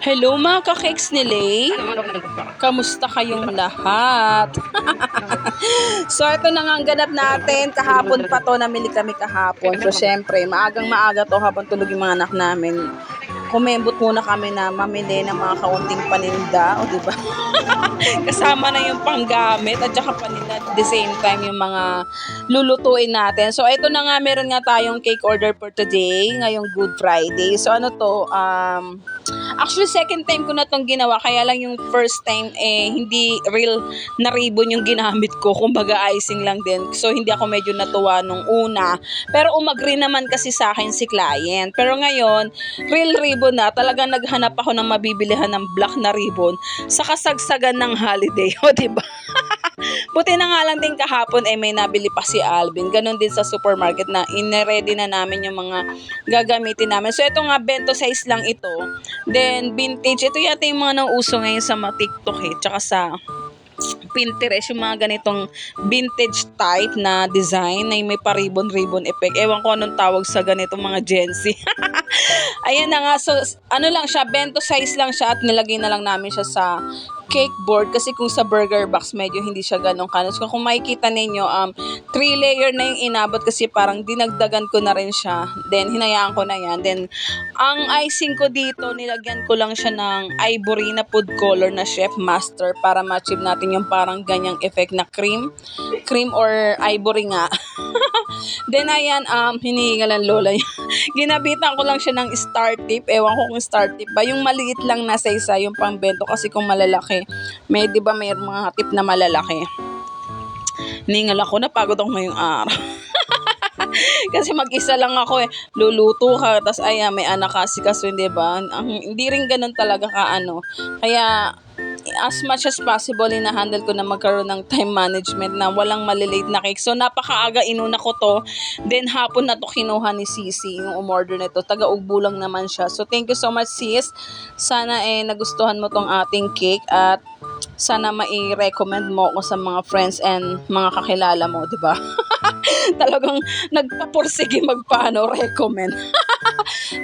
Hello mga ka-cakes ni Lay. Kamusta kayong lahat? So ito na nga ang ganap natin. Kahapon pa to, namili kami kahapon. So syempre, maagang maaga to habang tulog yung mga anak namin. Kumembot muna kami na mamili ng mga kaunting paninda, o diba? Kasama na yung panggamit at saka paninda at the same time yung mga lulutuin natin. So ito na nga, meron nga tayong cake order for today, ngayong Good Friday. So ano to, actually second time ko na tong ginawa, kaya lang yung first time hindi real na ribbon yung ginamit ko, kumbaga icing lang din. So hindi ako medyo natuwa nung una, pero umagri naman kasi sa akin si client. Pero ngayon, real ribbon na, talagang naghanap ako ng mabibilihan ng black na ribbon sa kasagsagan ng holiday, o diba? Buti na nga lang din kahapon may nabili pa si Alvin. Ganon din sa supermarket na ine-ready na namin yung mga gagamitin namin. So ito nga, bento size lang ito. Then vintage, ito yata yung mga nauso ngayon sa mga TikTok tsaka sa Pinterest, yung mga ganitong vintage type na design na may pa-ribbon effect. Ewan ko anong tawag sa ganitong mga Gen Z. Ayan na nga, so ano lang siya, bento size lang siya at nilagay na lang namin siya sa cake board kasi kung sa burger box medyo hindi siya ganong kanos. Kung makikita ninyo, 3 layer na yung inabot kasi parang dinagdagan ko na rin siya. Then hinayaan ko na yan. Then ang icing ko dito, nilagyan ko lang siya ng ivory na food color na Chef Master para ma-achieve natin yung parang ganyang effect na cream or ivory nga. Then ayan, hinihingal ang lola niya. Ginabitan ko lang siya ng star tip. Ewan ko kung star tip ba. Yung maliit lang nasa isa, yung pambento. Kasi kung malalaki, may mga tip na malalaki. Hinihingal ako, napagod ako ngayong araw. Kasi mag-isa lang ako luluto ka, tapos may anak kasi di ba? Hindi rin ganun talaga Kaya as much as possible, ina-handle ko na magkaroon ng time management na walang malilate na cake. So napakaaga inuna ko to. Then hapon na to kinuha ni Sisi, yung umorder nito. Taga-Ugbo lang naman siya. So thank you so much, sis. Sana nagustuhan mo tong ating cake at sana mai-recommend mo ako sa mga friends and mga kakilala mo, di ba? Talagang nagpapursige recommend.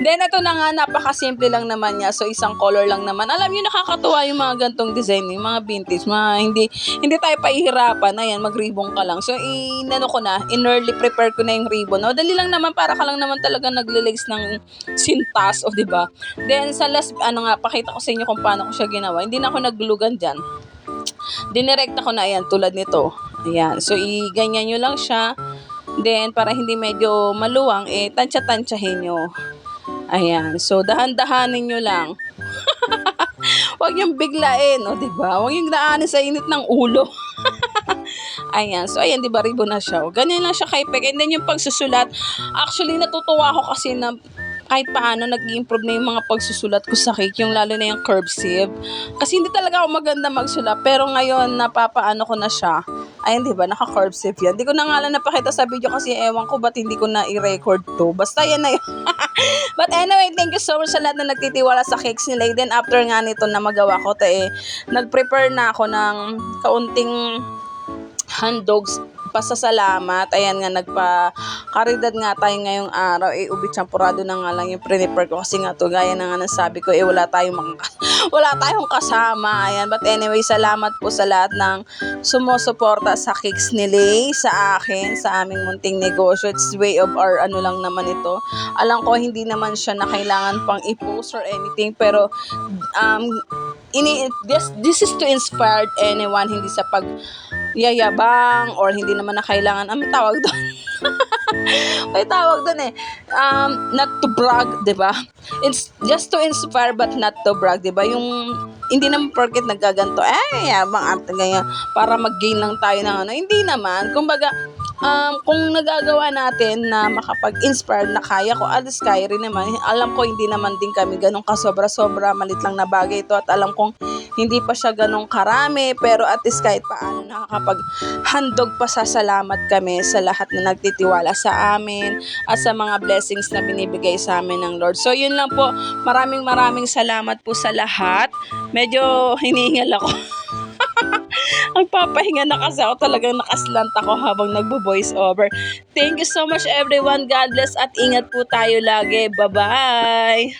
Then ito na nga, napakasimple lang naman niya. So isang color lang naman. Alam niyo, nakakatuwa yung mga gantong design, yung mga vintage, hindi tayo pahihirapan. Ayan, mag-ribbon ka lang. So in-early prepare ko na yung ribbon. O dali lang naman, para ka lang naman talaga nagle-lace ng sintas, o di ba? Then sa last, pakita ko sa inyo kung paano ko siya ginawa. Hindi na ako naggulugan diyan. Dinirekta ko na, ayan, tulad nito. Ayan, so ganyan nyo lang siya. Then, para hindi medyo maluwang, tansya-tansyahin nyo. Ayan, so dahan-dahanin nyo lang. Huwag yung biglain, o diba? Huwag yung daanin sa init ng ulo. Ayan, so ayan, diba, ribbon na siya. Ganyan lang siya kay-pek. And then yung pagsusulat, actually natutuwa ako kasi na kahit paano nag-i-improve na yung mga pagsusulat ko sa cake, yung lalo na yung cursive. Kasi hindi talaga ako maganda magsulat, pero ngayon napapaano ko na siya. Ayun, diba, naka-cursive yan. Hindi ko na nga lang napakita sa video kasi ewan ko ba't hindi ko na i-record to. Basta yan na yun. But anyway, thank you so much sa lahat na nagtitiwala sa cakes ni Lay. Then after nga nito na magawa ko nag-prepare na ako ng kaunting handdogs pasasalamat. Ayan nga, nagpa-karidad nga tayo ngayong araw. Ubi champurado na nga lang yung prepare ko kasi nga to, gaya na nga nasabi ko, wala tayong kasama. Ayan, but anyway, salamat po sa lahat ng sumusuporta sa cakes ni Lay, sa akin, sa aming munting negosyo. It's way of our lang naman ito. Alam ko, hindi naman siya na kailangan pang i-post or anything, pero this is to inspire anyone, hindi sa yayabang or hindi naman na kailangan, may tawag doon. May tawag doon not to brag, diba? It's just to inspire but not to brag, diba? Yung hindi naman porket nagkaganto, yabang ganyan, para mag-gain lang tayo ng hindi naman. Kumbaga, kung nagagawa natin na makapag-inspire na kaya ko, at least kaya rin naman. Alam ko hindi naman din kami ganun kasobra-sobra, malit lang na bagay ito, at alam kong hindi pa siya ganun karami, pero at least kahit paano nakakapag-handog pasasalamat kami sa lahat na nagtitiwala sa amin at sa mga blessings na binibigay sa amin ng Lord. So yun lang po, maraming salamat po sa lahat. Medyo hinihingal ako. Ang papahinga na kasi ako, talagang nakaslant ako habang nagbo-voice over. Thank you so much everyone. God bless at ingat po tayo lagi. Bye-bye!